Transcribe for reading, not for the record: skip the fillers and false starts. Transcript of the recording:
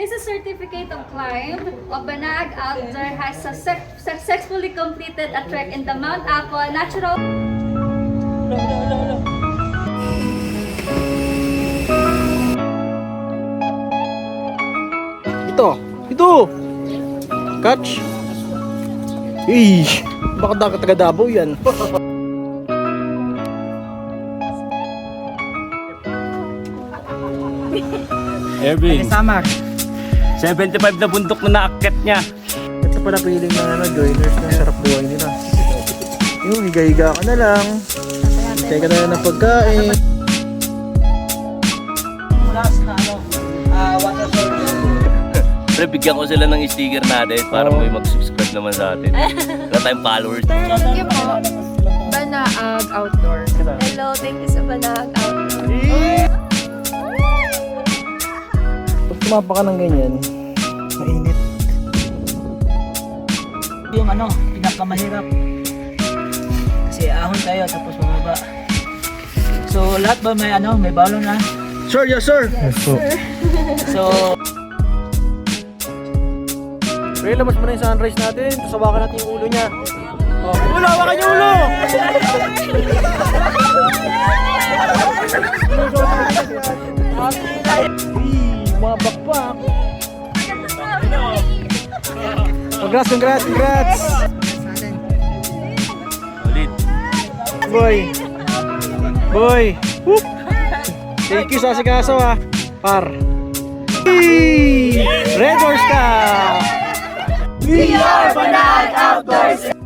This is certificate of climb of Banag Outdoor has successfully completed a trek in the Mount Apo Natural. Ito! Catch! Baka taga-Davao yan. Ervin, Sama. 75 na bundok na naakyat niya. Ito pala piling ng joiners na sarap buhay nila. Yung higa-higa ka na lang. Hintay ka na lang ng pagkain. Pre, bigyan ko sila ng sticker natin para may mag-subscribe naman sa atin. Wala tayong followers. Thank you po. Banaag Outdoor. Hello, thank you sa Banag Outdoor. Pag tumapa ka ng ganyan, mainit. Yung pinakamahirap. Kasi ahon tayo tapos bumaba. So lahat ba may balon na? Sir, yes sir! Yes, So Pre, labas mo na yung sunrise natin. Tapos hawakan natin yung ulo niya. Oh, ulo! Hawakan yung ulo! Mga bakpak! Congrats! Ulit. Boy! Whoop! Thank you sa asikaso par! Red Horse ka! We are Banag Outdoors!